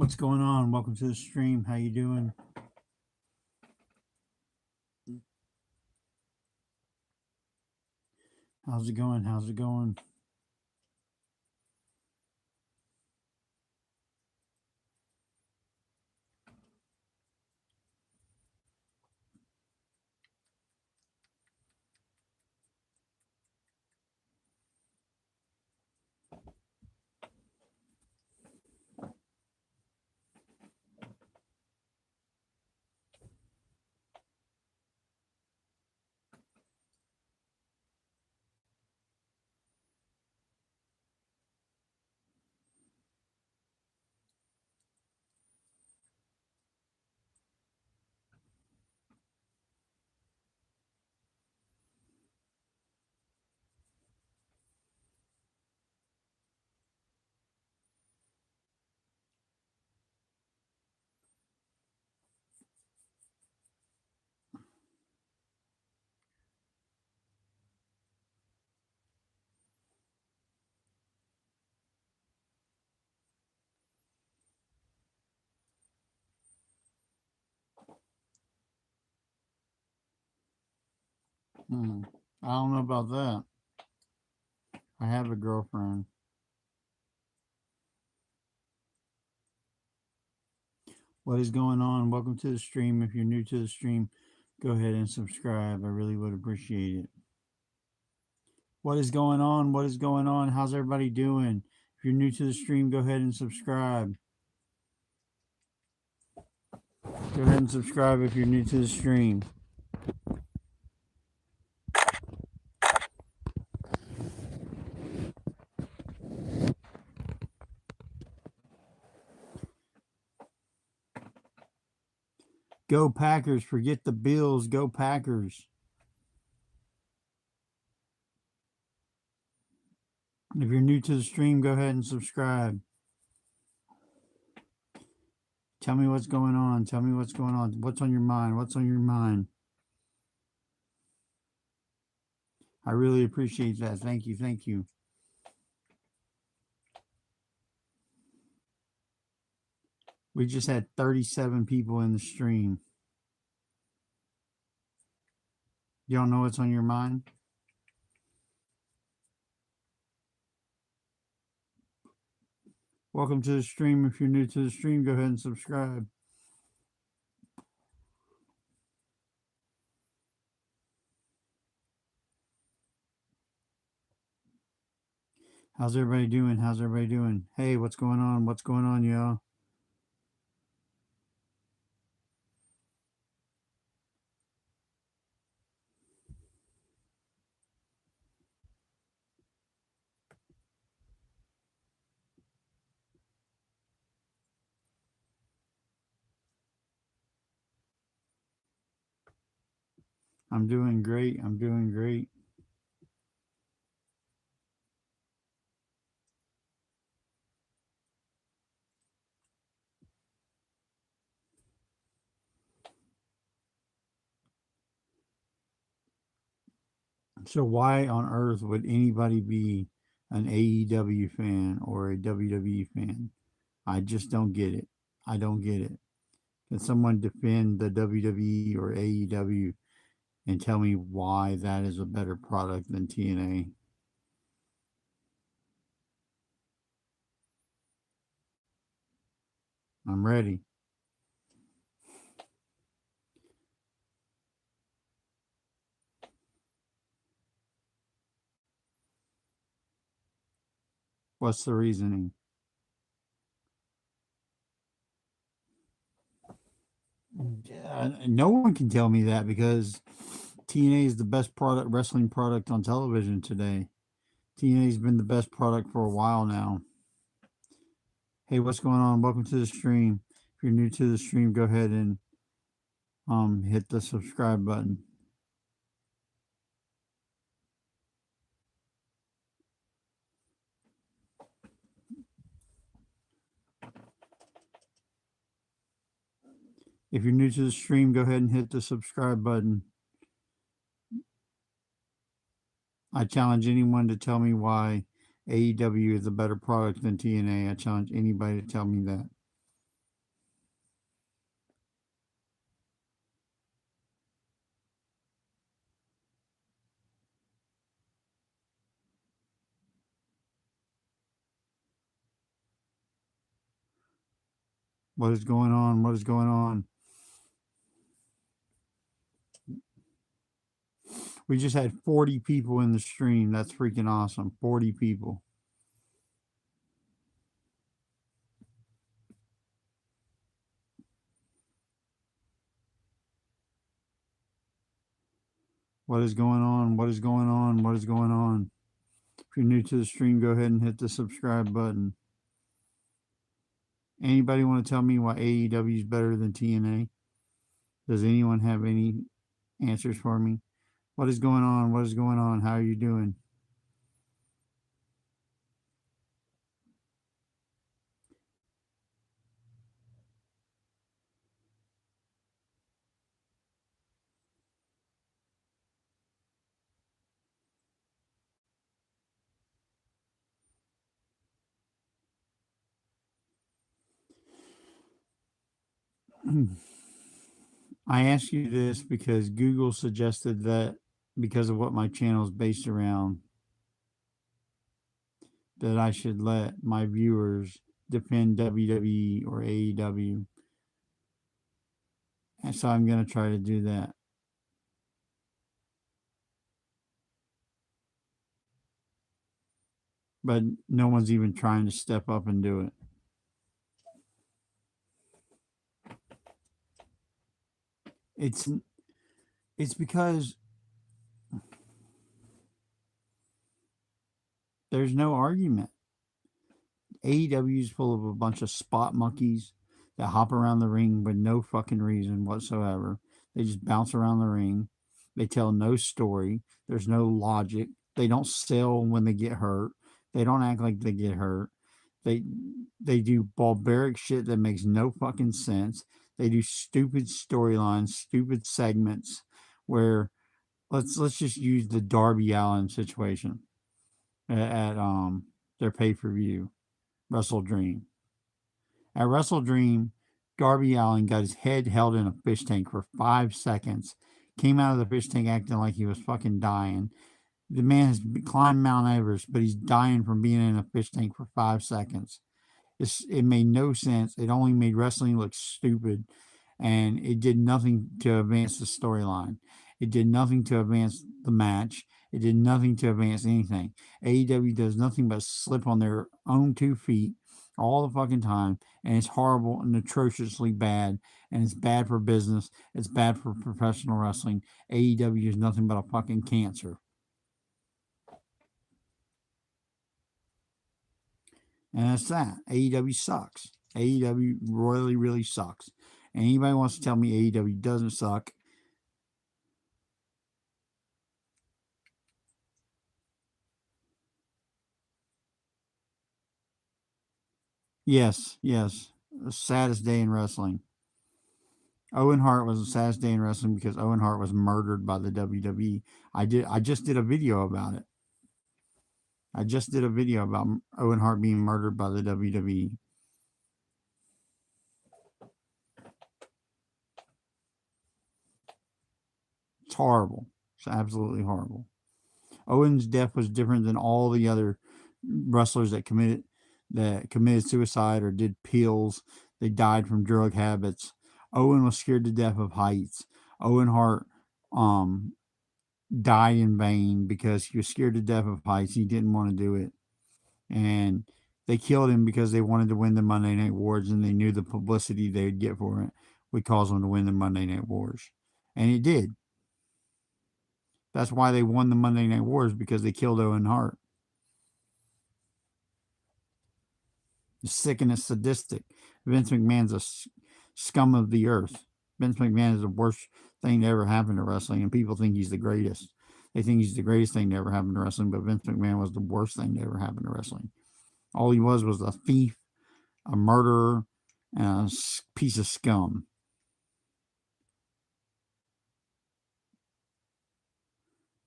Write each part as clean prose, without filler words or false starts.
What's going on? Welcome to the stream. How you doing? How's it going? How's it going? Hmm. I don't know about that. I have a girlfriend. What is going on? Welcome to the stream. If you're new to the stream, go ahead and subscribe. I really would appreciate it. What is going on? What is going on? How's everybody doing? If you're new to the stream, go ahead and subscribe. Go ahead and subscribe if you're new to the stream. Go Packers. Forget the Bills. Go Packers. If you're new to the stream, go ahead and subscribe. Tell me what's going on. Tell me what's going on. What's on your mind? What's on your mind? I really appreciate that. Thank you. Thank you. We just had 37 people in the stream. You don't know what's on your mind? Welcome to the stream. If you're new to the stream, go ahead and subscribe. How's everybody doing? How's everybody doing? Hey, what's going on? What's going on, y'all? I'm doing great. I'm doing great. So, why on earth would anybody be an AEW fan or a WWE fan? I just don't get it. I don't get it. Can someone defend the WWE or AEW and tell me why that is a better product than TNA? I'm ready. What's the reasoning? No one can tell me that because TNA is the best product wrestling product on television today. TNA's been the best product for a while now. Hey, what's going on? Welcome to the stream. If you're new to the stream, go ahead and hit the subscribe button. If you're new to the stream, go ahead and hit the subscribe button. I challenge anyone to tell me why AEW is a better product than TNA. I challenge anybody to tell me that. What is going on? What is going on? We just had 40 people in the stream. That's freaking awesome. 40 people. What is going on? What is going on? What is going on? If you're new to the stream, go ahead and hit the subscribe button. Anybody want to tell me why AEW is better than TNA? Does anyone have any answers for me? What is going on? What is going on? How are you doing? I ask you this because Google suggested that because of what my channel is based around, that I should let my viewers defend WWE or AEW. And so I'm going to try to do that. But no one's even trying to step up and do it. It's because there's no argument. AEW is full of a bunch of spot monkeys that hop around the ring with no fucking reason whatsoever. They just bounce around the ring. They tell no story. There's no logic. They don't sell when they get hurt. They don't act like they get hurt. They they do barbaric shit that makes no fucking sense. They do stupid storylines, stupid segments where let's just use the Darby Allin situation at their pay-per-view, Wrestle Dream. At Wrestle Dream, Darby Allin got his head held in a fish tank for 5 seconds, came out of the fish tank acting like he was fucking dying. The man has climbed Mount Everest, but he's dying from being in a fish tank for 5 seconds. It made no sense. It only made wrestling look stupid, and it did nothing to advance the storyline. It did nothing to advance the match. It did nothing to advance anything. AEW does nothing but slip on their own 2 feet all the fucking time, and it's horrible and atrociously bad, and it's bad for business. It's bad for professional wrestling. AEW is nothing but a fucking cancer. And that's that. AEW sucks. AEW royally, really sucks. And anybody wants to tell me AEW doesn't suck, yes, yes. The saddest day in wrestling. Owen Hart was the saddest day in wrestling because Owen Hart was murdered by the WWE. I just did a video about it. I just did a video about Owen Hart being murdered by the WWE. It's horrible. It's absolutely horrible. Owen's death was different than all the other wrestlers that committed suicide or did pills. They died from drug habits. Owen was scared to death of heights. Owen Hart um, died in vain because he was scared to death of heights. He didn't want to do it. And they killed him because they wanted to win the Monday Night Wars, and they knew the publicity they'd get for it would cause them to win the Monday Night Wars. And it did. That's why they won the Monday Night Wars, because they killed Owen Hart. It's sick and it's sadistic. Vince McMahon's a scum of the earth. Vince McMahon is the worst thing to ever happen to wrestling, and people think he's the greatest. They think he's the greatest thing to ever happen to wrestling, but Vince McMahon was the worst thing to ever happen to wrestling. All he was a thief, a murderer, and a piece of scum.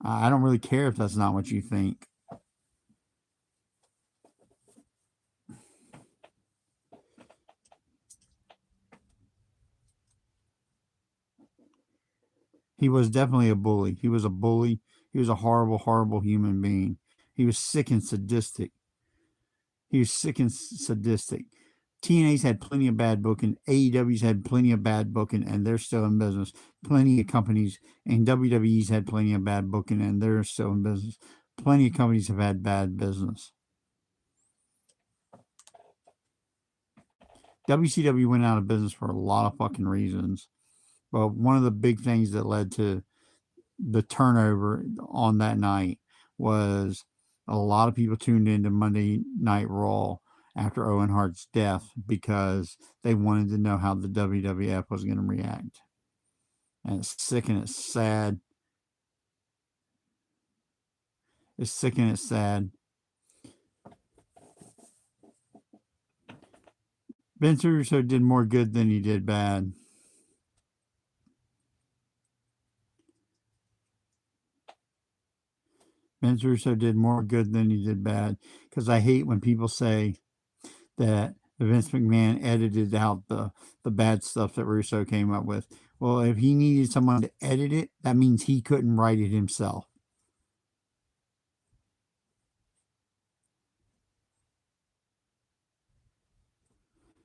I don't really care if that's not what you think. He was definitely a bully. He was a bully. He was a horrible, horrible human being. He was sick and sadistic. He was sick and sadistic. TNA's had plenty of bad booking. AEW's had plenty of bad booking, and they're still in business. Plenty of companies, and WWE's had plenty of bad booking, and they're still in business. Plenty of companies have had bad business. WCW went out of business for a lot of fucking reasons. But one of the big things that led to the turnover on that night was a lot of people tuned into Monday Night Raw after Owen Hart's death because they wanted to know how the WWF was going to react. And it's sick and it's sad. It's sick and it's sad. Vince Russo did more good than he did bad. Vince Russo did more good than he did bad. Because I hate when people say that Vince McMahon edited out the bad stuff that Russo came up with. Well, if he needed someone to edit it, that means he couldn't write it himself.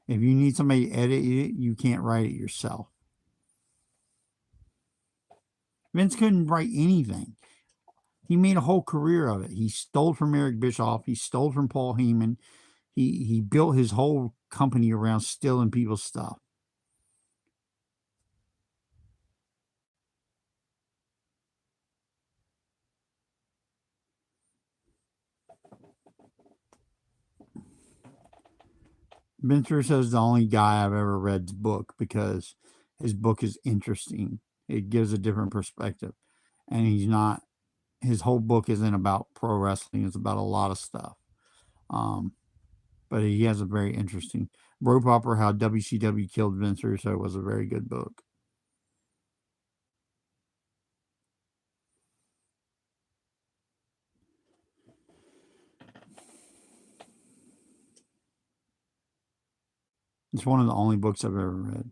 If you need somebody to edit it, you can't write it yourself. Vince couldn't write anything. He made a whole career of it. He stole from Eric Bischoff. He stole from Paul Heyman. He built his whole company around stealing people's stuff. Vince Russo is the only guy I've ever read's book because his book is interesting. It gives a different perspective. And he's not, his whole book isn't about pro wrestling. It's about a lot of stuff. But he has a very interesting Rope Opera, How WCW Killed Vince Russo was a very good book. It's one of the only books I've ever read.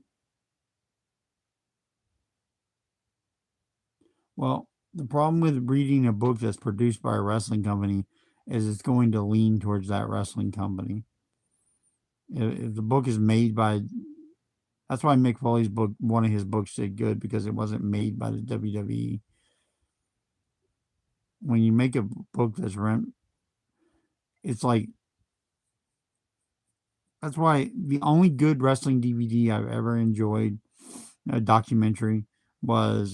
Well, the problem with reading a book that's produced by a wrestling company is it's going to lean towards that wrestling company. If the book is made by, that's why Mick Foley's book, one of his books, did good because it wasn't made by the WWE. When you make a book that's rent, it's like, that's why the only good wrestling DVD I've ever enjoyed, a documentary, was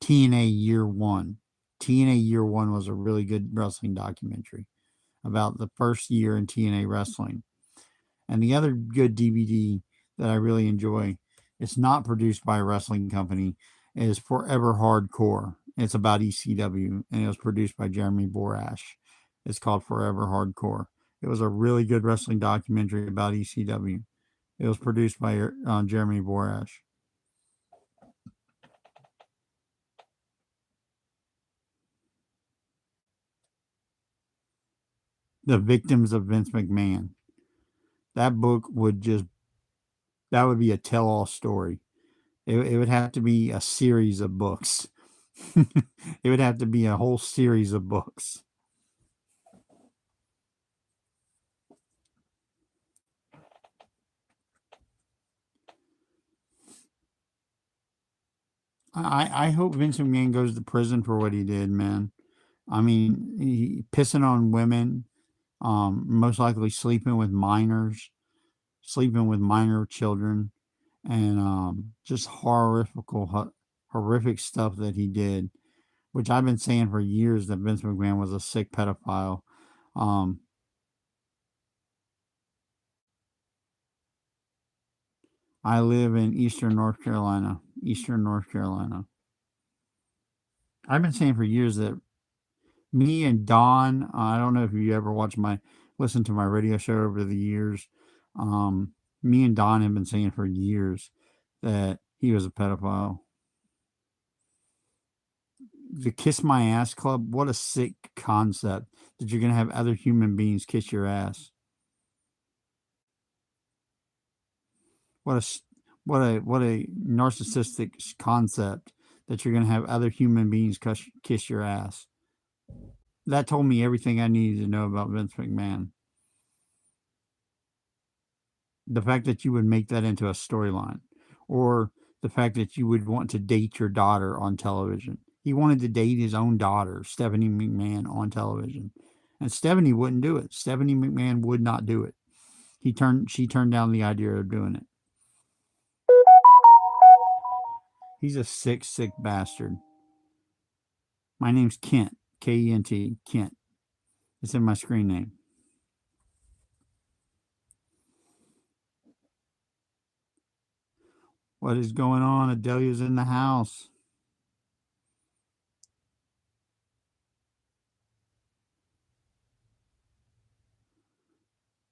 TNA Year One. TNA Year One was a really good wrestling documentary about the first year in TNA wrestling. And the other good DVD that I really enjoy, it's not produced by a wrestling company, is Forever Hardcore. It's about ECW, and it was produced by Jeremy Borash. It's called Forever Hardcore. It was a really good wrestling documentary about ECW. It was produced by Jeremy Borash. The Victims of Vince McMahon. That book would just, that would be a tell-all story. It would have to be a series of books. It would have to be a whole series of books. I hope Vince McMahon goes to prison for what he did, man. I mean, pissing on women, most likely sleeping with minors, sleeping with minor children, and just horrific stuff that he did, which I've been saying for years that Vince McMahon was a sick pedophile. I live in Eastern North Carolina. I've been saying for years that me and Don, I don't know if you ever listened to my radio show over the years. Me and Don have been saying for years that he was a pedophile. The Kiss My Ass Club, what a sick concept that you're going to have other human beings kiss your ass. What a narcissistic concept that you're going to have other human beings kiss your ass. That told me everything I needed to know about Vince McMahon. The fact that you would make that into a storyline, or the fact that you would want to date your daughter on television. He wanted to date his own daughter, Stephanie McMahon, on television. And Stephanie wouldn't do it. Stephanie McMahon would not do it. She turned down the idea of doing it. He's a sick, sick bastard. My name's Kent. Kent. Kent. It's in my screen name. What is going on? Adelia's in the house.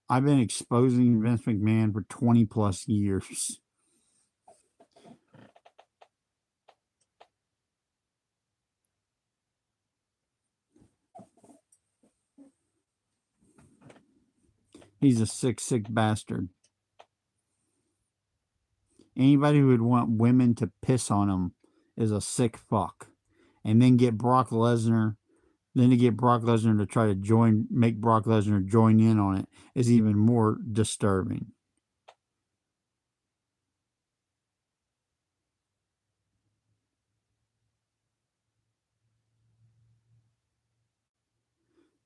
I've been exposing Vince McMahon for 20 plus years. He's a sick, sick bastard. Anybody who would want women to piss on him is a sick fuck. And then get Brock Lesnar, then to get Brock Lesnar to try to make Brock Lesnar join in on it is even more disturbing.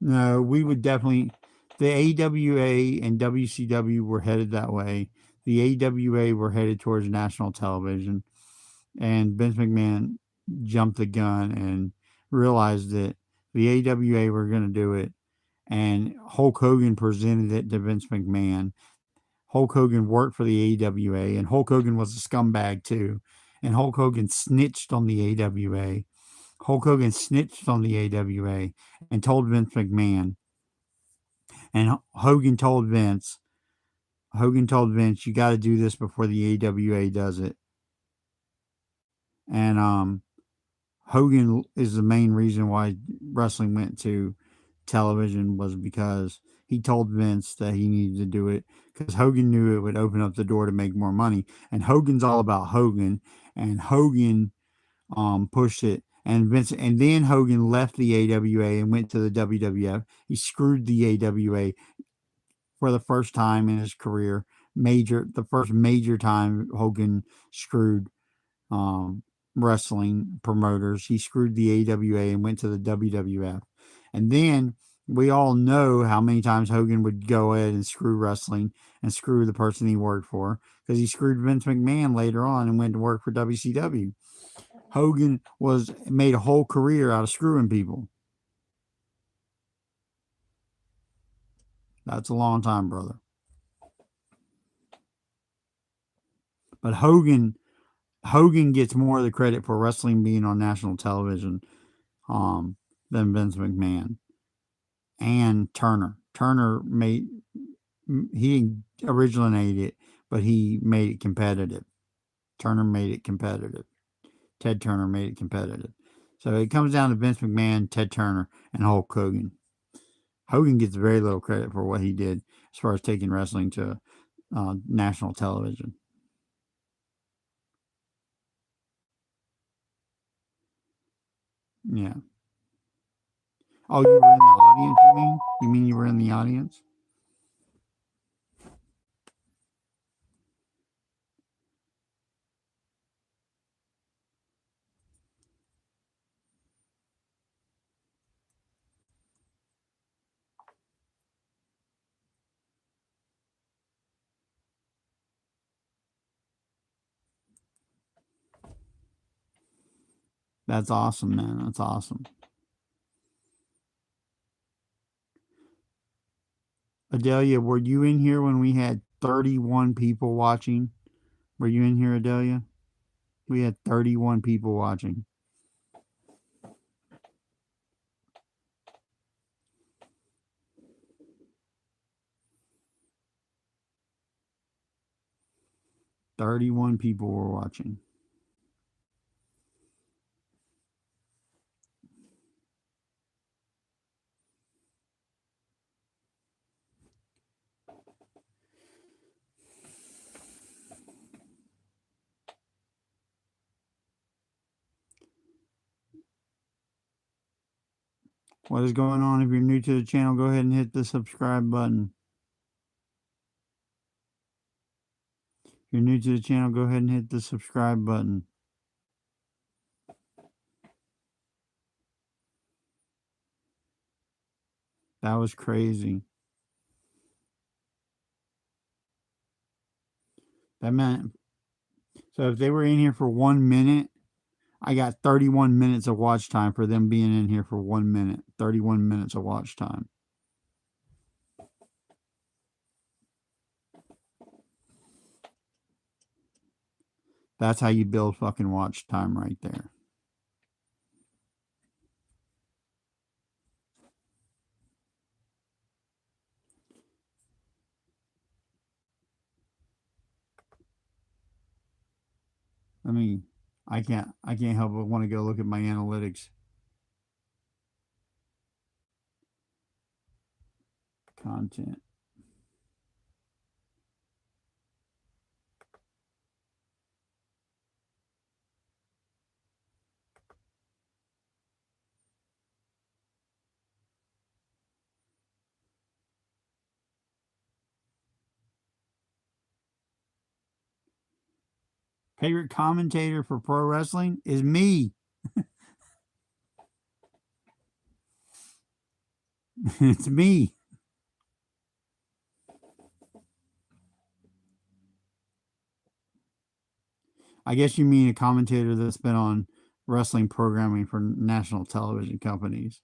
No, we would definitely. The AWA and WCW were headed that way. The AWA were headed towards national television. And Vince McMahon jumped the gun and realized that the AWA were going to do it. And Hulk Hogan presented it to Vince McMahon. Hulk Hogan worked for the AWA, and Hulk Hogan was a scumbag too. And Hulk Hogan snitched on the AWA. Hulk Hogan snitched on the AWA and told Vince McMahon. And Hogan told Vince, you got to do this before the AWA does it. And Hogan is the main reason why wrestling went to television, was because he told Vince that he needed to do it because Hogan knew it would open up the door to make more money. And Hogan's all about Hogan, and Hogan pushed it. And then Hogan left the AWA and went to the WWF. He screwed the AWA for the first time in his career. The first major time Hogan screwed um, wrestling promoters. He screwed the AWA and went to the WWF. And then we all know how many times Hogan would go ahead and screw wrestling and screw the person he worked for, because he screwed Vince McMahon later on and went to work for WCW. Hogan made a whole career out of screwing people. That's a long time, brother. But Hogan gets more of the credit for wrestling being on national television than Vince McMahon and Turner. He didn't originate it, but he made it competitive. Turner made it competitive. Ted Turner made it competitive. So it comes down to Vince McMahon, Ted Turner, and Hulk Hogan. Hogan gets very little credit for what he did as far as taking wrestling to national television. Yeah. Oh, you were in the audience, you mean? You mean you were in the audience? That's awesome, man. That's awesome. Adelia, were you in here when we had 31 people watching? Were you in here, Adelia? We had 31 people watching. "31 people were watching." What is going on? If you're new to the channel, go ahead and hit the subscribe button. you're new to the channel, go ahead and hit the subscribe button. That was crazy. That meant, so if they were in here for 1 minute, I got 31 minutes of watch time for them being in here for 1 minute. 31 minutes of watch time. That's how you build fucking watch time right there. I mean, I can't help but want to go look at my analytics. Content. Favorite commentator for pro wrestling is me. It's me. I guess you mean a commentator that's been on wrestling programming for national television companies.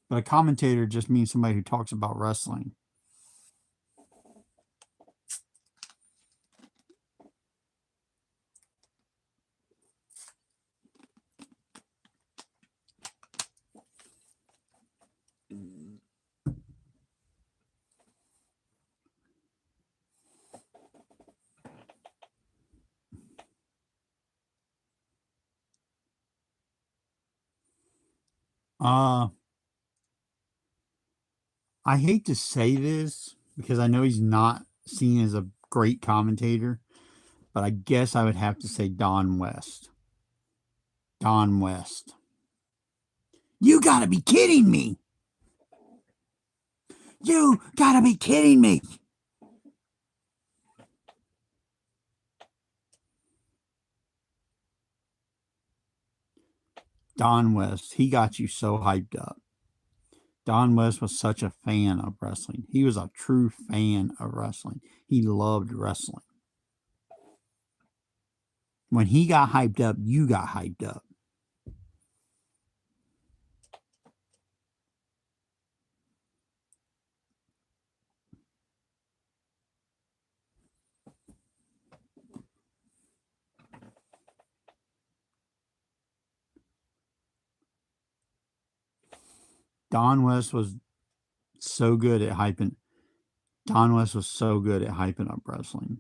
But a commentator just means somebody who talks about wrestling. I hate to say this because I know he's not seen as a great commentator, but I guess I would have to say Don West. Don West. You gotta be kidding me! You gotta be kidding me! Don West, he got you so hyped up. Don West was such a fan of wrestling. He was a true fan of wrestling. He loved wrestling. When he got hyped up, you got hyped up. Don West was so good at hyping. Don West was so good at hyping up wrestling.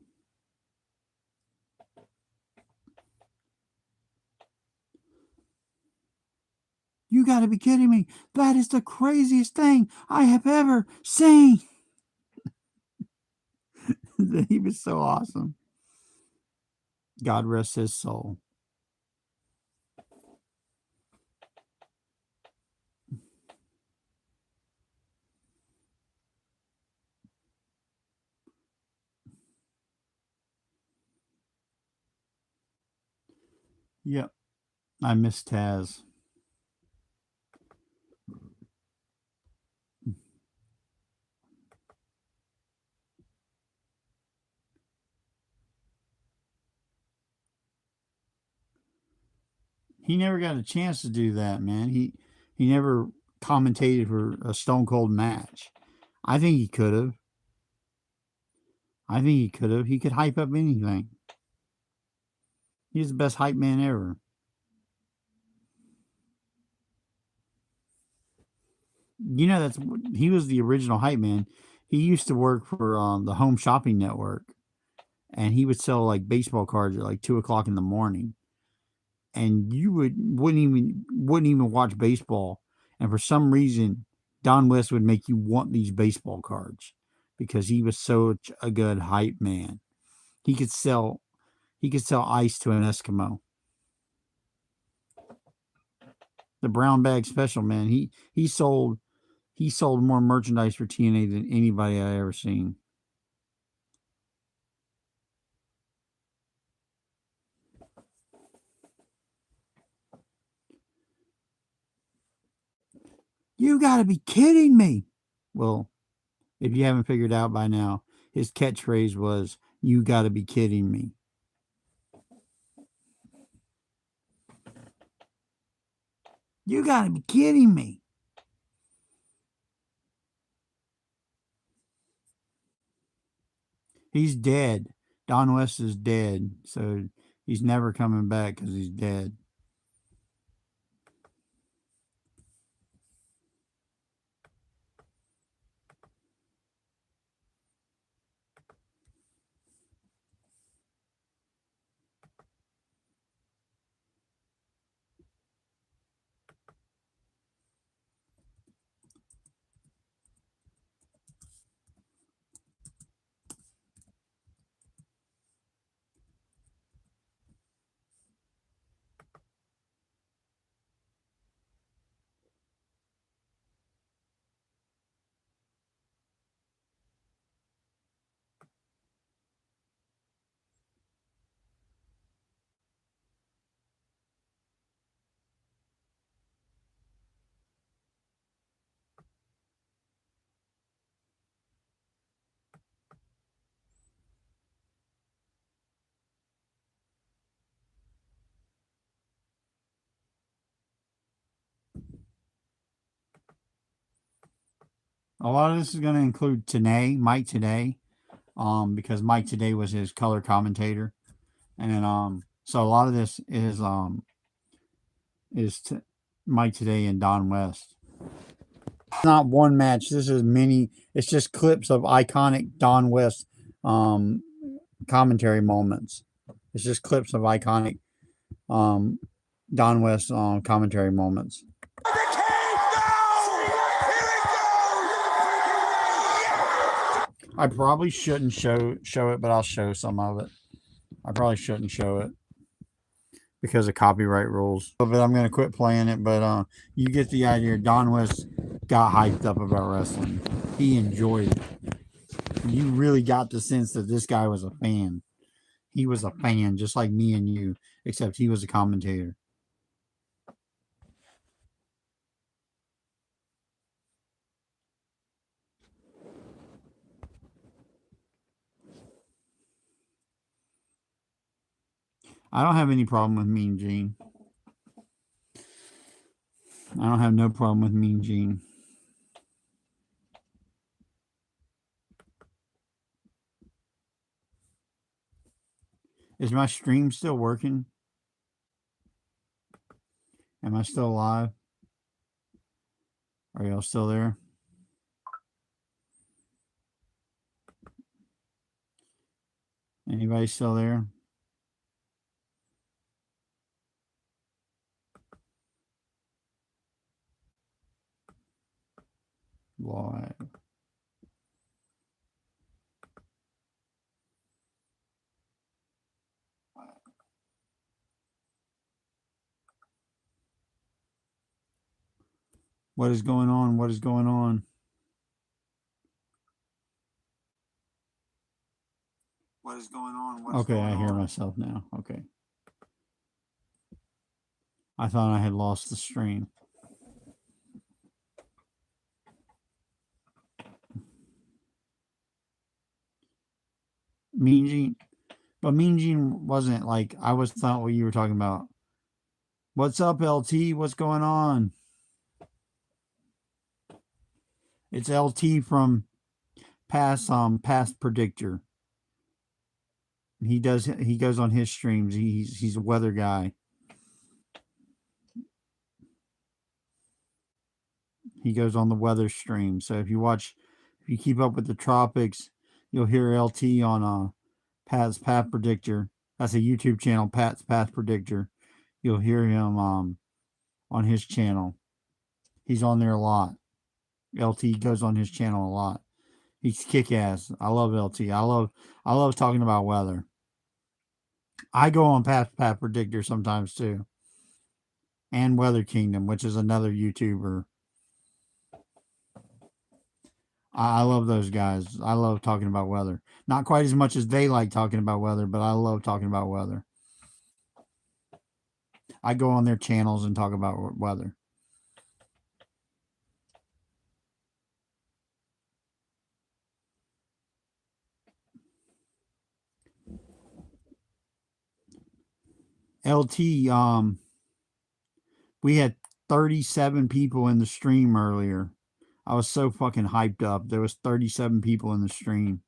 You got to be kidding me. That is the craziest thing I have ever seen. He was so awesome. God rest his soul. Yep. I miss Taz. He never got a chance to do that, man. He never commentated for a Stone Cold match. I think he could have. He could hype up anything. He's the best hype man ever. You know, he was the original hype man. He used to work for the Home Shopping Network, and he would sell like baseball cards at like 2:00 in the morning. And you wouldn't even watch baseball, and for some reason, Don West would make you want these baseball cards because he was such a good hype man. He could sell ice to an Eskimo. The brown bag special, man. He sold He sold more merchandise for TNA than anybody I ever seen. You gotta be kidding me. Well, if you haven't figured out by now, his catchphrase was, "You gotta be kidding me." You gotta be kidding me. He's dead. Don West is dead. So he's never coming back because he's dead. A lot of this is going to include Tenay, Mike Today, because Mike Today was his color commentator, and so a lot of this is Mike Today and Don West. Not one match. This is many. It's just clips of iconic Don West commentary moments. It's just clips of iconic Don West commentary moments. I probably shouldn't show it, but I'll show some of it. I probably shouldn't show it because of copyright rules. But I'm gonna quit playing it. But you get the idea. Don West got hyped up about wrestling. He enjoyed it. You really got the sense that this guy was a fan. He was a fan, just like me and you, except he was a commentator. I don't have any problem with Mean Gene. I don't have no problem with Mean Gene. Is my stream still working? Am I still alive? Are y'all still there? Anybody still there? Live. What is going on? What is going on? What is going on? Okay, I hear myself now. Okay. I thought I had lost the stream. Mean Gene, but Mean Gene wasn't like, I was thought what you were talking about. What's up, LT? What's going on? It's LT from Past Predictor. He goes on his streams. He's a weather guy. He goes on the weather stream. So if you keep up with the tropics, you'll hear LT on Pat's Path Predictor. That's a YouTube channel, Pat's Path Predictor. You'll hear him on his channel. He's on there a lot. LT goes on his channel a lot. He's kick ass. I love LT. I love talking about weather. I go on Path Predictor sometimes too. And Weather Kingdom, which is another YouTuber. I love those guys. I love talking about weather. Not quite as much as they like talking about weather, but I love talking about weather. I go on their channels and talk about weather. LT, we had 37 people in the stream earlier. I was so fucking hyped up. There was 37 people in the stream.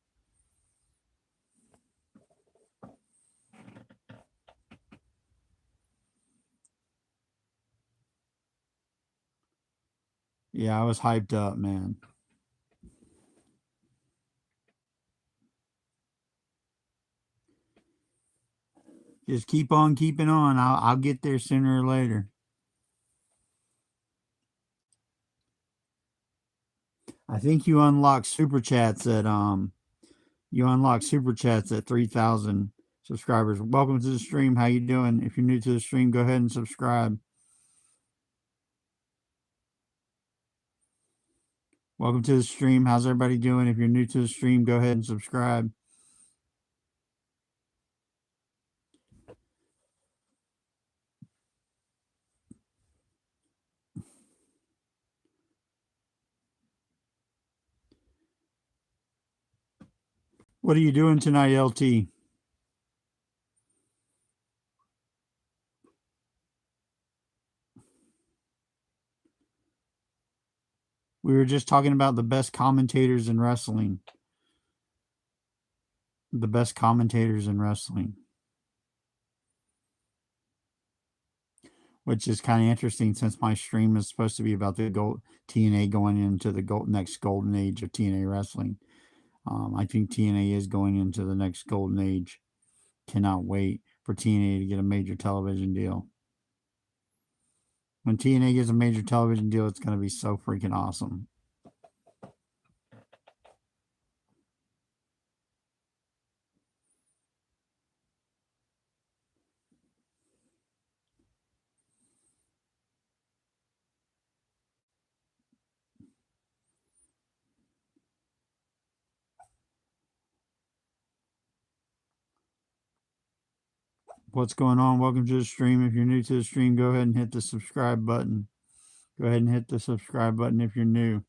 Yeah, I was hyped up, man. Just keep on keeping on. I'll get there sooner or later. I think you unlock super chats at 3,000 subscribers. Welcome to the stream. How you doing? If you're new to the stream, go ahead and subscribe. Welcome to the stream. How's everybody doing? If you're new to the stream, go ahead and subscribe. What are you doing tonight, LT? We were just talking about the best commentators in wrestling. The best commentators in wrestling. Which is kind of interesting since my stream is supposed to be about the TNA going into the next golden age of TNA wrestling. I think TNA is going into the next golden age. Cannot wait for TNA to get a major television deal. When TNA gets a major television deal, it's going to be so freaking awesome. What's going on? Welcome to the stream. If you're new to the stream, go ahead and hit the subscribe button. Go ahead and hit the subscribe button if you're new.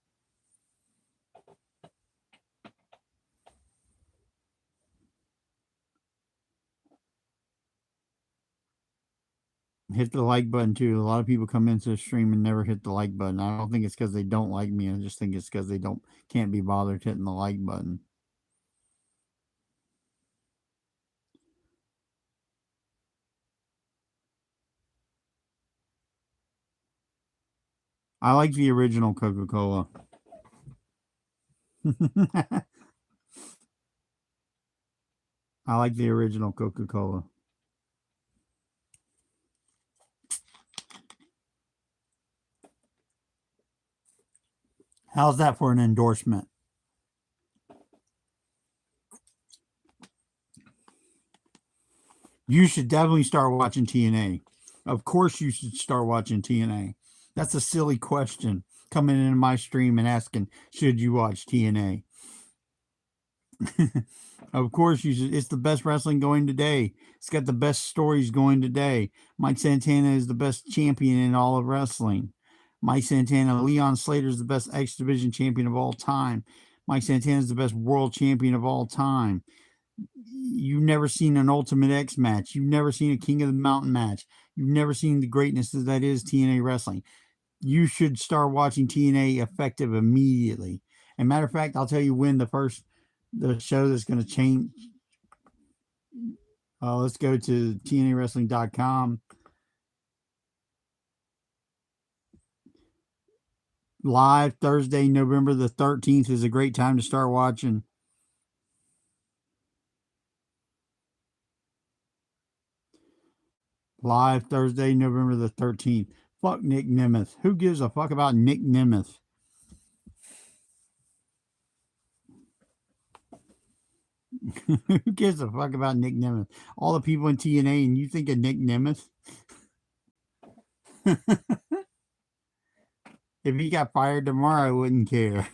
Hit the like button too. A lot of people come into the stream and never hit the like button. I don't think it's because they don't like me. I just think it's because they can't be bothered hitting the like button. I like the original Coca-Cola. I like the original Coca-Cola. How's that for an endorsement? You should definitely start watching TNA. Of course, you should start watching TNA. That's a silly question coming into my stream and asking, should you watch TNA? Of course, you should. It's the best wrestling going today. It's got the best stories going today. Mike Santana is the best champion in all of wrestling. Mike Santana, Leon Slater is the best X Division champion of all time. Mike Santana is the best world champion of all time. You've never seen an Ultimate X match. You've never seen a King of the Mountain match. You've never seen the greatness that is TNA wrestling. You should start watching TNA effective immediately. And matter of fact, I'll tell you when the show that's going to change. Let's go to TNAWrestling.com. Live Thursday, November the 13th is a great time to start watching. Live Thursday, November the 13th. Fuck Nick Nemeth. Who gives a fuck about Nick Nemeth? Who gives a fuck about Nick Nemeth? All the people in TNA, and you think of Nick Nemeth? If he got fired tomorrow, I wouldn't care.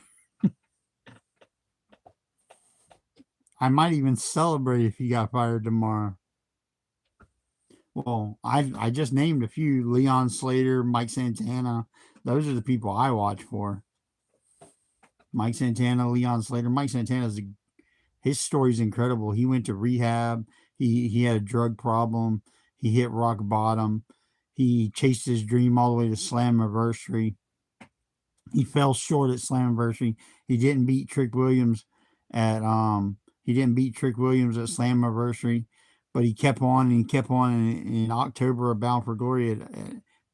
I might even celebrate if he got fired tomorrow. Well, I just named a few: Leon Slater, Mike Santana. Those are the people I watch for. Mike Santana, Leon Slater. Mike Santana's his story's incredible. He went to rehab. He had a drug problem. He hit rock bottom. He chased his dream all the way to Slammiversary. He fell short at Slammiversary. He didn't beat Trick Williams at Slammiversary, but he kept on and he kept on in October of Bound for Glory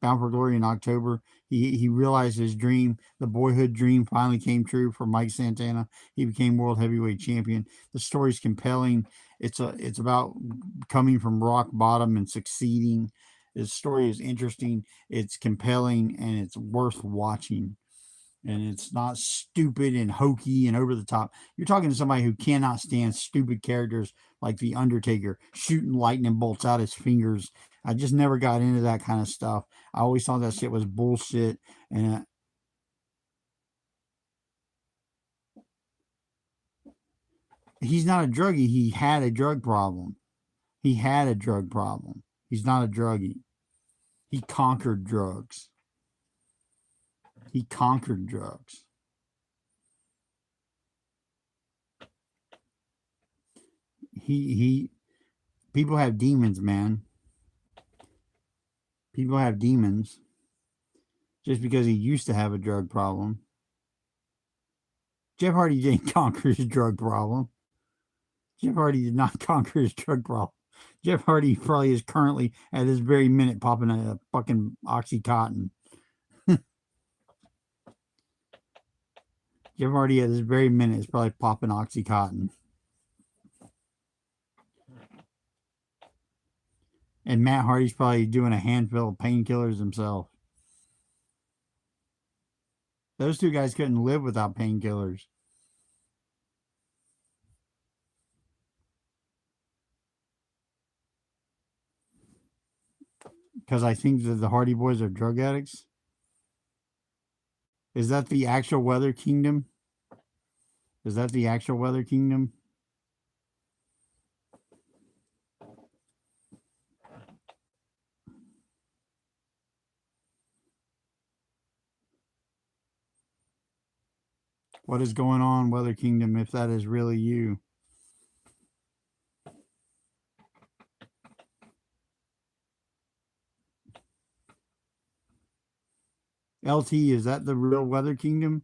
Bound for Glory in October. He realized his dream, the boyhood dream, finally came true for Mike Santana. He became world heavyweight champion. The story's compelling. It's about coming from rock bottom and succeeding. His story is interesting. It's compelling and it's worth watching. And it's not stupid and hokey and over the top. You're talking to somebody who cannot stand stupid characters like The Undertaker shooting lightning bolts out his fingers. I just never got into that kind of stuff. I always thought that shit was bullshit. And he's not a druggie. He had a drug problem. He had a drug problem. He's not a druggie. He conquered drugs. He conquered drugs. He people have demons, man. People have demons. Just because he used to have a drug problem. Jeff Hardy didn't conquer his drug problem. Jeff Hardy did not conquer his drug problem. Jeff Hardy probably is currently at this very minute popping a fucking Oxycontin. Jeff Hardy at this very minute is probably popping Oxycontin. And Matt Hardy's probably doing a handful of painkillers himself. Those two guys couldn't live without painkillers. Because I think that the Hardy Boys are drug addicts. Is that the actual Weather Kingdom? Is that the actual Weather Kingdom? What is going on, Weather Kingdom, if that is really you? LT, is that the real Weather Kingdom?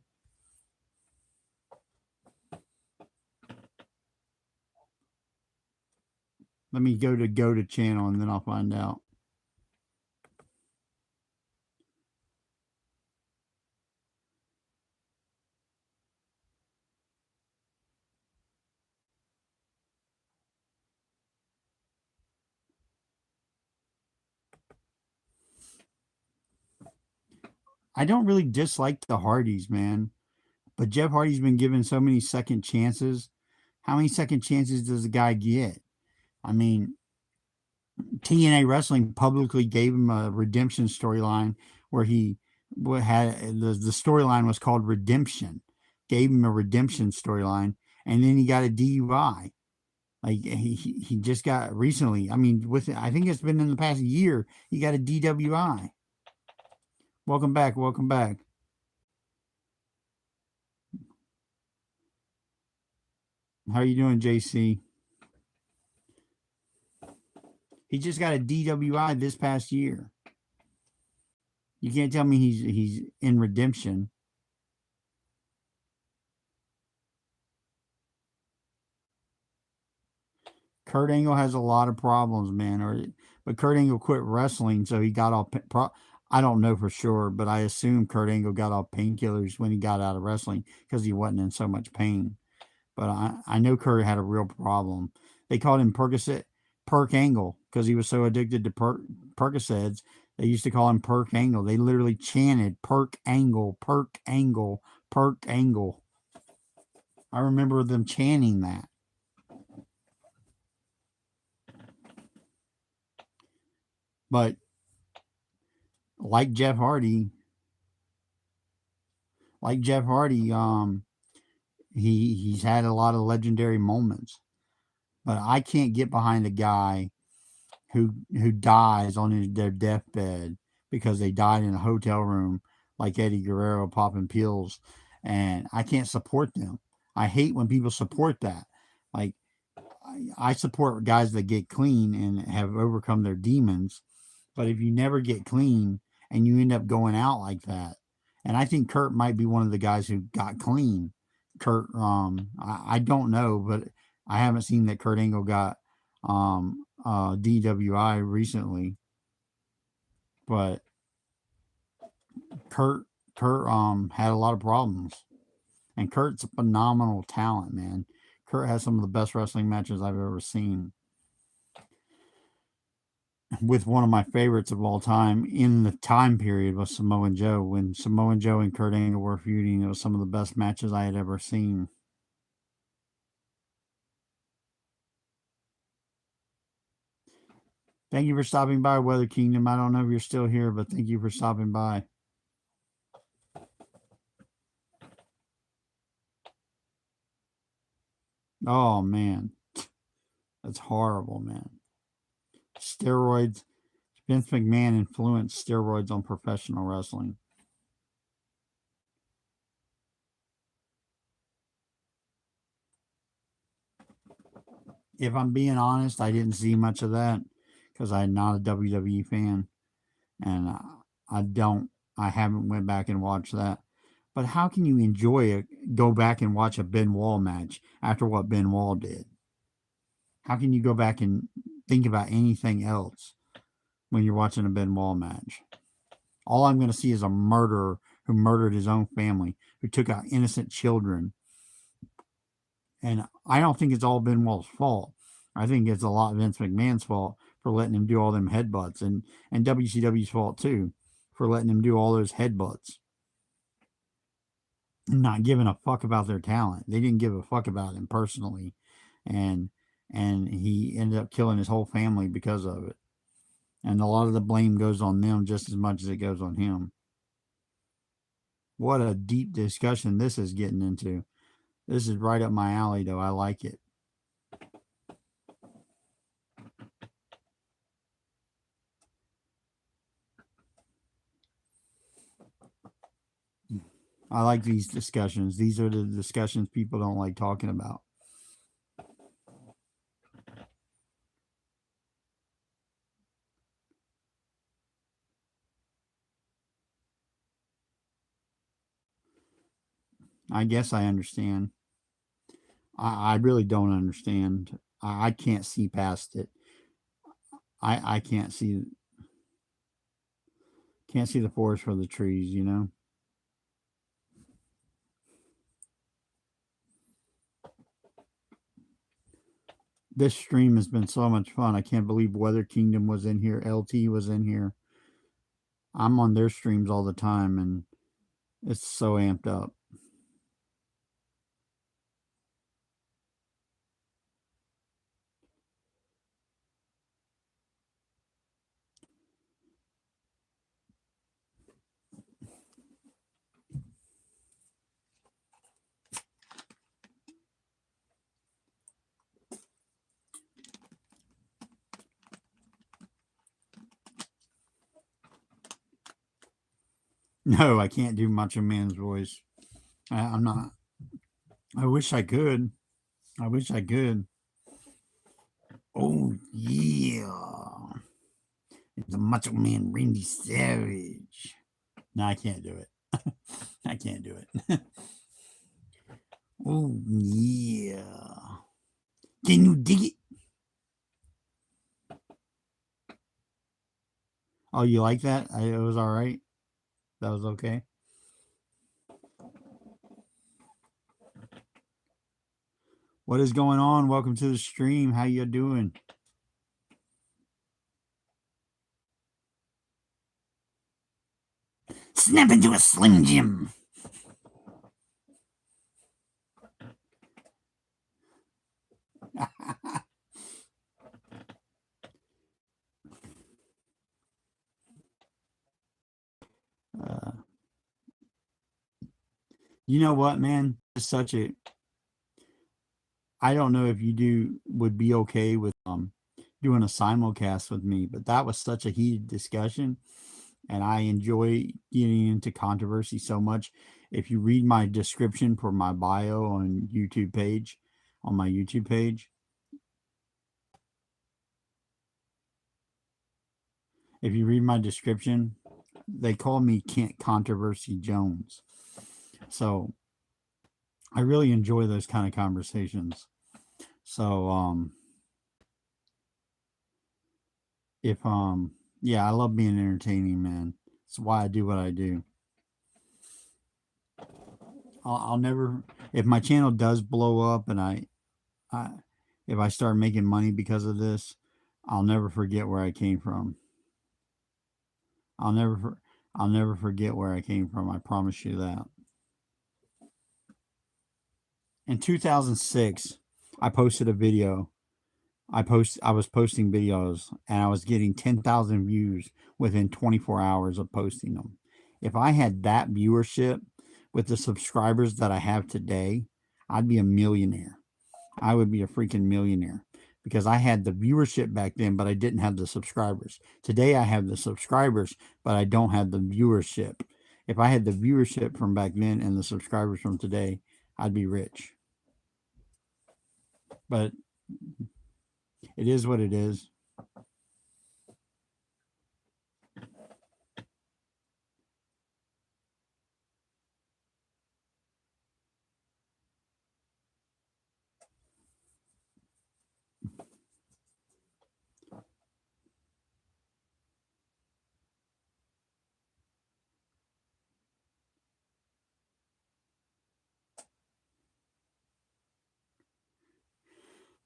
Let me go to channel and then I'll find out. I don't really dislike the Hardys, man. But Jeff Hardy's been given so many second chances. How many second chances does the guy get? I mean, TNA Wrestling publicly gave him a redemption storyline where he had the storyline was called Redemption. Gave him a redemption storyline, and then he got a DUI. Like he just got recently. I mean, I think it's been in the past year. He got a DWI. Welcome back. Welcome back. How are you doing, JC? He just got a DWI this past year. You can't tell me he's in redemption. Kurt Angle has a lot of problems, man. But Kurt Angle quit wrestling, so he got all. I don't know for sure, but I assume Kurt Angle got all painkillers when he got out of wrestling because he wasn't in so much pain. But I know Kurt had a real problem. They called him Perk Angle because he was so addicted to Percocets. They used to call him Perk Angle. They literally chanted Perk Angle, Perk Angle, Perk Angle. I remember them chanting that. But like Jeff Hardy, he's had a lot of legendary moments. But I can't get behind a guy who dies on their deathbed because they died in a hotel room like Eddie Guerrero popping pills, and I can't support them. I hate when people support that. Like I support guys that get clean and have overcome their demons, but if you never get clean and you end up going out like that, and I think Kurt might be one of the guys who got clean. Kurt, I don't know, but I haven't seen that Kurt Angle got DWI recently. But Kurt, Kurt had a lot of problems, and Kurt's a phenomenal talent, man. Kurt has some of the best wrestling matches I've ever seen. With one of my favorites of all time in the time period was Samoa Joe. When Samoa Joe and Kurt Angle were feuding, it was some of the best matches I had ever seen. Thank you for stopping by, Weather Kingdom. I don't know if you're still here, but thank you for stopping by. Oh, man. That's horrible, man. Steroids. Vince McMahon influenced steroids on professional wrestling. If I'm being honest, I didn't see much of that because I'm not a WWE fan, and I don't. I haven't went back and watched that. But how can you enjoy it? Go back and watch a Benoit match after what Benoit did. How can you go back and think about anything else when you're watching a Benoit match? All I'm going to see is a murderer who murdered his own family, who took out innocent children. And I don't think it's all Benoit's fault. I think it's a lot of Vince McMahon's fault for letting him do all them headbutts, and WCW's fault too for letting him do all those headbutts. Not giving a fuck about their talent. They didn't give a fuck about him personally, and he ended up killing his whole family because of it. And a lot of the blame goes on them just as much as it goes on him. What a deep discussion this is getting into. This is right up my alley, though. I like it. I like these discussions. These are the discussions people don't like talking about. I guess I understand. I really don't understand. I can't see past it. I can't see the forest for the trees, you know. This stream has been so much fun. I can't believe Weather Kingdom was in here. LT was in here. I'm on their streams all the time, and it's so amped up. No, I can't do Macho Man's voice. I'm not. I wish I could. I wish I could. Oh, yeah. It's a Macho Man Randy Savage. No, I can't do it. I can't do it. Oh, yeah. Can you dig it? Oh, you like that? It was all right. That was okay. What is going on? Welcome to the stream. How you doing? Snap into a Slim Jim. uh, you know what, man? It's such a I don't know if you would be okay with doing a simulcast with me, but that was such a heated discussion, and I enjoy getting into controversy so much. If you read my description for my bio on my YouTube page, if you read my description, they call me Kent Controversy Jones. So I really enjoy those kind of conversations. So if yeah, I love being entertaining, man. That's why I do what I do. I'll never, if my channel does blow up and I if I start making money because of this, I'll never forget where I came from. I'll never I'll never forget where I came from. I promise you that. In 2006, I posted a video. I was posting videos and I was getting 10,000 views within 24 hours of posting them. If I had that viewership with the subscribers that I have today, I'd be a millionaire. I would be a freaking millionaire because I had the viewership back then, but I didn't have the subscribers. Today I have the subscribers, but I don't have the viewership. If I had the viewership from back then and the subscribers from today, I'd be rich. But it is what it is.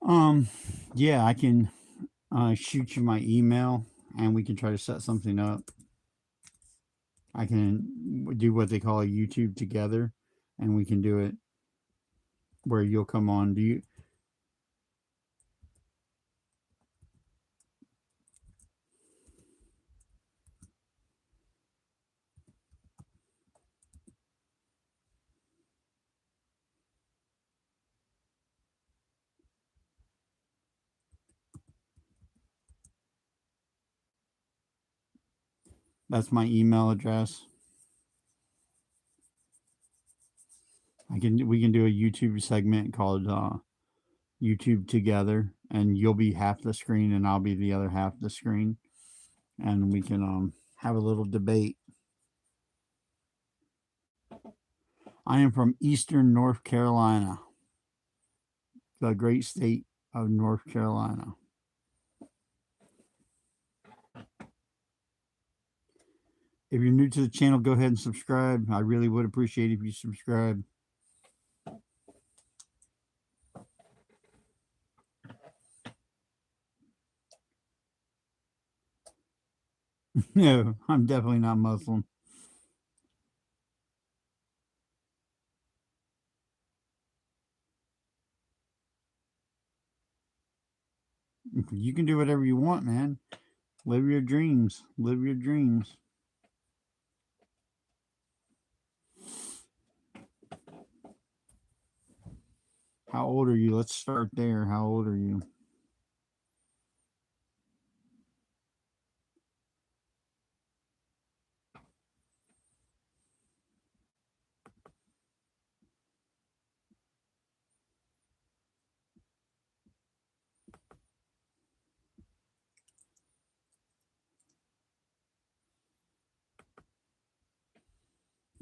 Um, yeah, I can shoot you my email and we can try to set something up. I can do what they call a YouTube together, and we can do it where you'll come on. Do you? That's my email address. We can do a YouTube segment called YouTube together, and you'll be half the screen, and I'll be the other half the screen, and we can have a little debate. I am from Eastern North Carolina, the great state of North Carolina. If you're new to the channel, go ahead and subscribe. I really would appreciate if you subscribe. No, I'm definitely not Muslim. You can do whatever you want, man. Live your dreams. Live your dreams. How old are you? Let's start there. How old are you?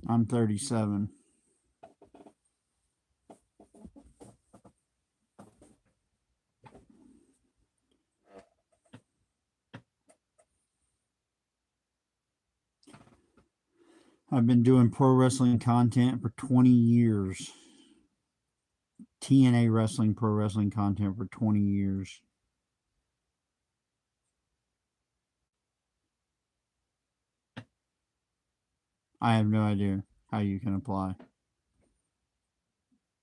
I'm 37. I've been doing pro wrestling content for 20 years. TNA wrestling, pro wrestling content for 20 years. I have no idea how you can apply.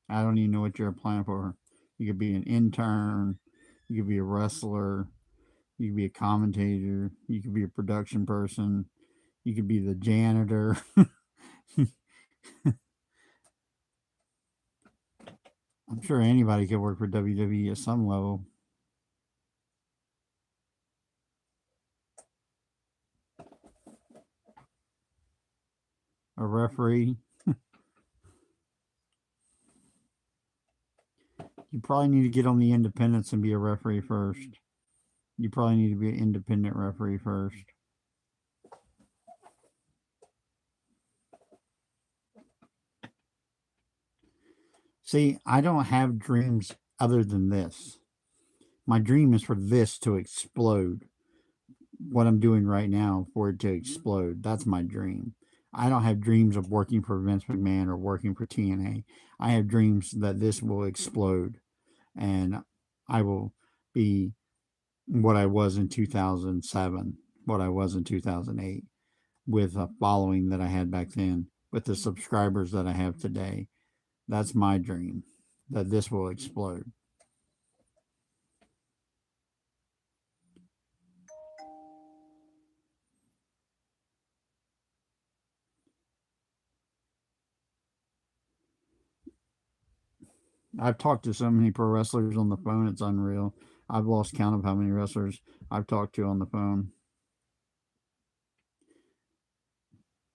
I don't even know what you're applying for. You could be an intern, you could be a wrestler, you could be a commentator, you could be a production person, you could be the janitor. I'm sure anybody could work for WWE at some level. A referee. You probably need to get on the independents and be a referee first. You probably need to be an independent referee first. See, I don't have dreams other than this. My dream is for this to explode. What I'm doing right now, for it to explode. That's my dream. I don't have dreams of working for Vince McMahon or working for TNA. I have dreams that this will explode and I will be what I was in 2007, what I was in 2008, with a following that I had back then, with the subscribers that I have today. That's my dream, that this will explode. I've talked to so many pro wrestlers on the phone, it's unreal. I've lost count of how many wrestlers I've talked to on the phone.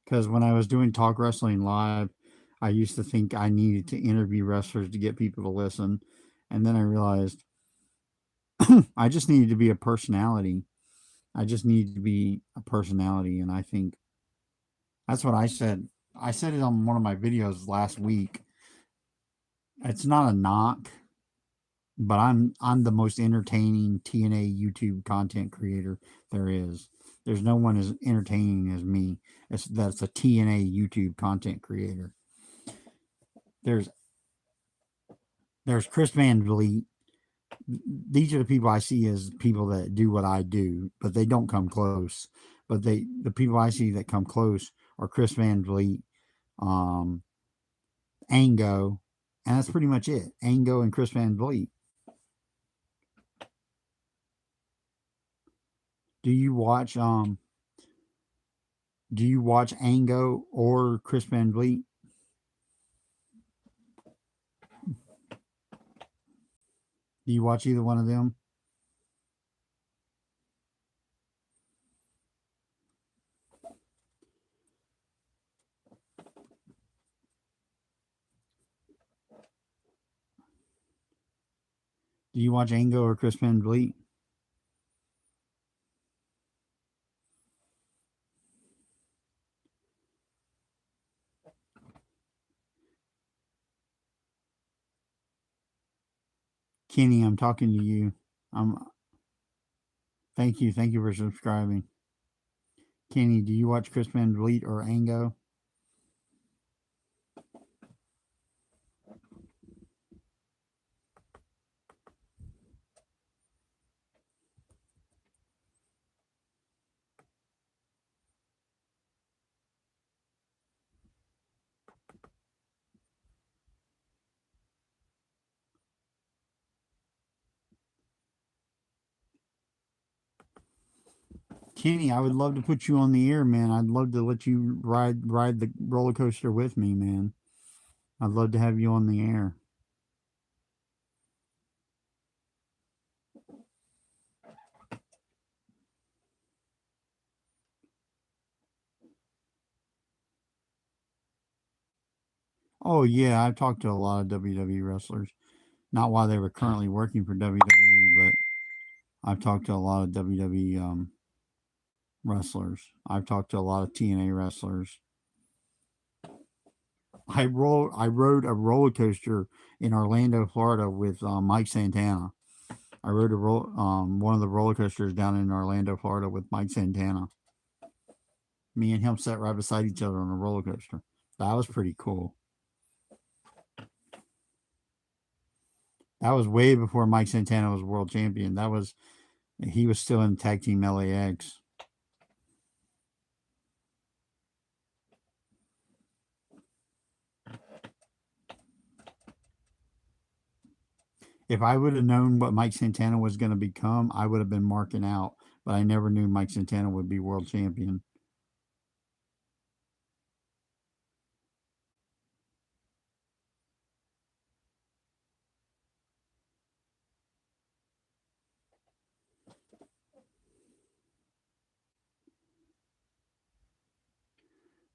Because when I was doing Talk Wrestling Live, I used to think I needed to interview wrestlers to get people to listen. And then I realized I just needed to be a personality. I just needed to be a personality. And I think that's what I said. I said it on one of my videos last week. It's not a knock, but I'm the most entertaining TNA YouTube content creator there is. There's no one as entertaining as me. That's a TNA YouTube content creator. There's Chris Van Vliet. These are the people I see as people that do what I do, but they don't come close. But the people I see that come close are Chris Van Vliet, um, Ango, and that's pretty much it. Ango and Chris Van Vliet. Do you watch Do you watch Ango or Chris Van Vliet? Do you watch either one of them? Do you watch Ango or Chris Van Vliet? Kenny, I'm talking to you. Thank you for subscribing. Kenny, do you watch Chris Van Vliet or Ango? Kenny, I would love to put you on the air, man. I'd love to let you ride the roller coaster with me, man. I'd love to have you on the air. Oh yeah, I've talked to a lot of WWE wrestlers. Not while they were currently working for WWE, but I've talked to a lot of WWE wrestlers. I've talked to a lot of TNA wrestlers. I rode a roller coaster in Orlando, Florida, with Mike Santana. I rode one of the roller coasters down in Orlando, Florida, with Mike Santana. Me and him sat right beside each other on a roller coaster. That was pretty cool. That was way before Mike Santana was world champion. He was still in Tag Team LAX. If I would have known what Mike Santana was going to become, I would have been marking out. But I never knew Mike Santana would be world champion.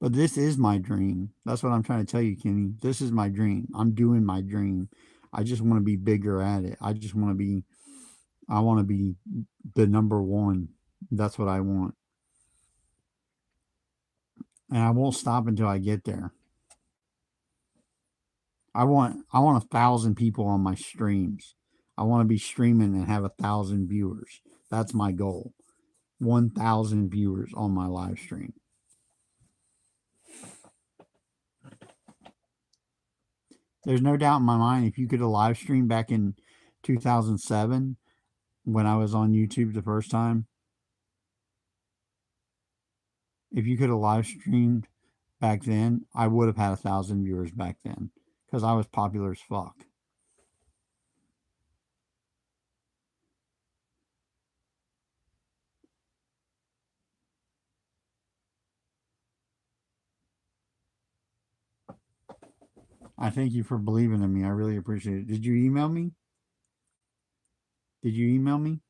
But this is my dream. That's what I'm trying to tell you, Kenny. This is my dream. I'm doing my dream. I just want to be bigger at it. I want to be the number one. That's what I want. And I won't stop until I get there. I want 1,000 people on my streams. I want to be streaming and have 1,000 viewers. That's my goal. 1,000 viewers on my live stream. There's no doubt in my mind if you could have live streamed back in 2007 when I was on YouTube the first time, if you could have live streamed back then, I would have had 1,000 viewers back then because I was popular as fuck. I thank you for believing in me. I really appreciate it. Did you email me? Did you email me?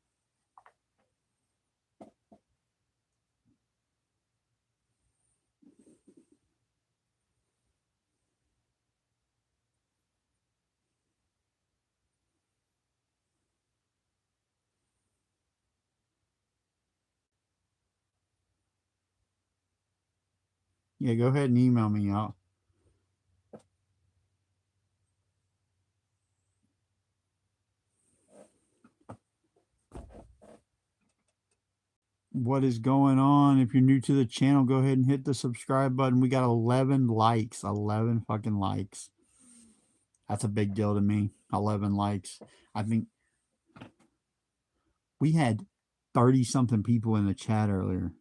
Yeah, go ahead and email me. What is going on? If you're new to the channel, go ahead and hit the subscribe button. We got 11 likes. 11 fucking likes. That's a big deal to me. 11 likes. I think we had 30 something people in the chat earlier.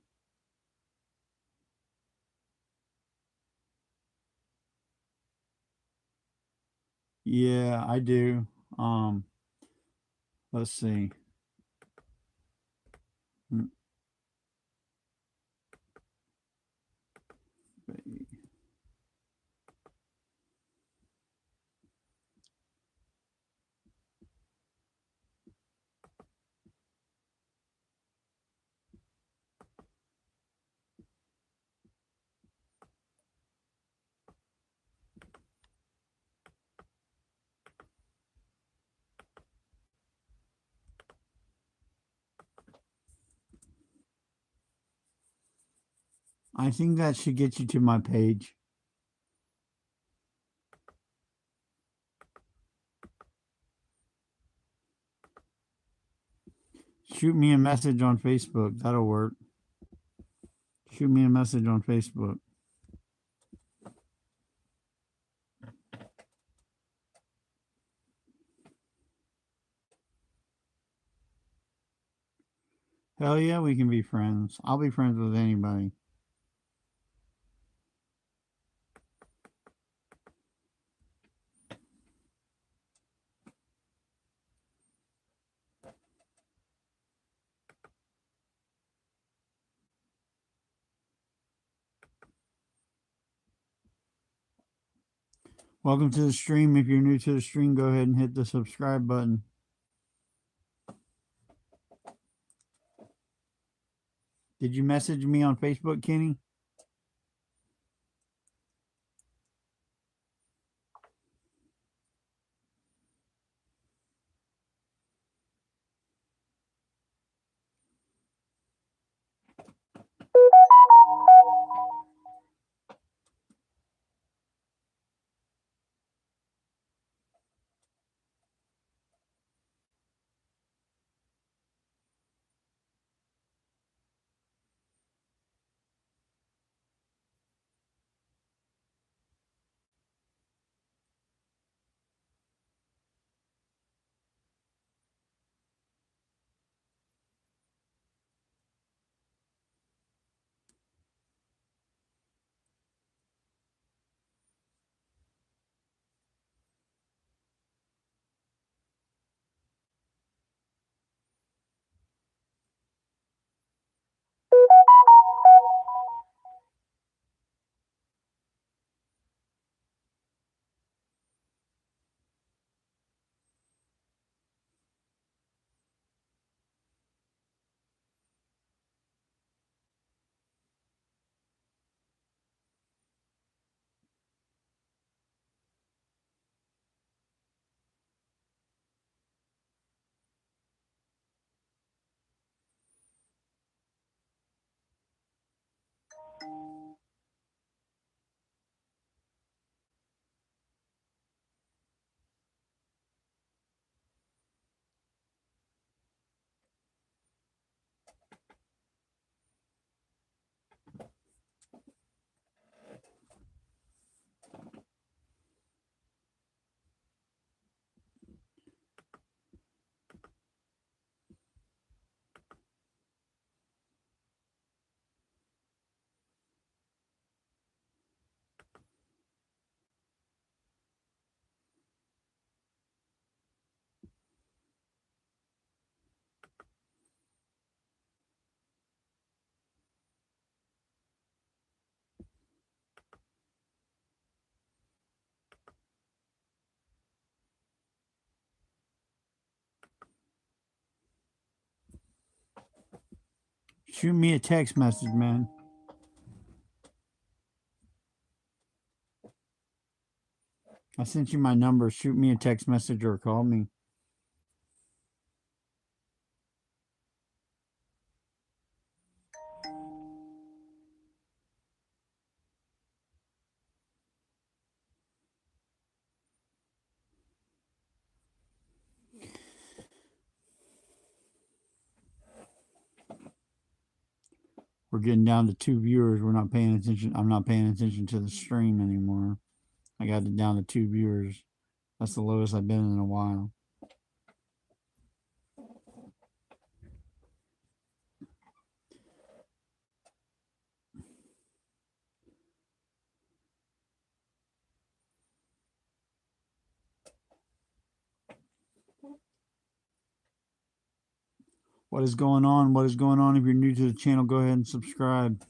Yeah, I do. Let's see. I think that should get you to my page. Shoot me a message on Facebook. That'll work. Shoot me a message on Facebook. Hell yeah, we can be friends. I'll be friends with anybody. Welcome to the stream. If you're new to the stream, go ahead and hit the subscribe button. Did you message me on Facebook, Kenny? Shoot me a text message, man. I sent you my number. Shoot me a text message or call me. We're getting down to 2 viewers. We're not paying attention. I'm not paying attention to the stream anymore. I got it down to 2 viewers. That's the lowest I've been in a while. What is going on? What is going on? If you're new to the channel, go ahead and subscribe.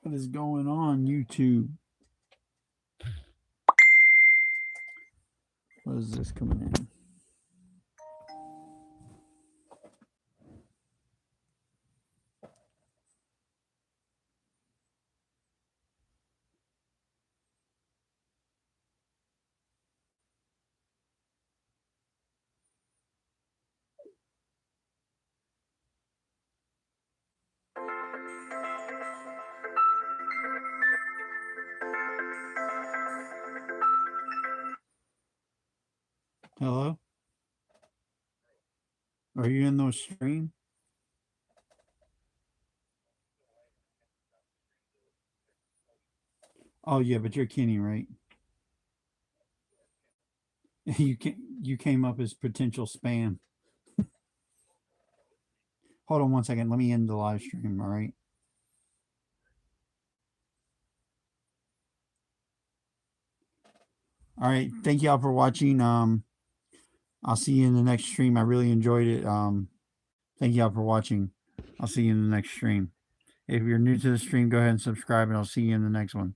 What is going on, YouTube? What is this coming in? Hello? Are you in the stream? Oh yeah, but you're Kenny, right? You came up as potential spam. Hold on one second. Let me end the live stream, all right? All right. Thank y'all for watching. I'll see you in the next stream. I really enjoyed it. Thank y'all for watching. I'll see you in the next stream. If you're new to the stream, go ahead and subscribe, and I'll see you in the next one.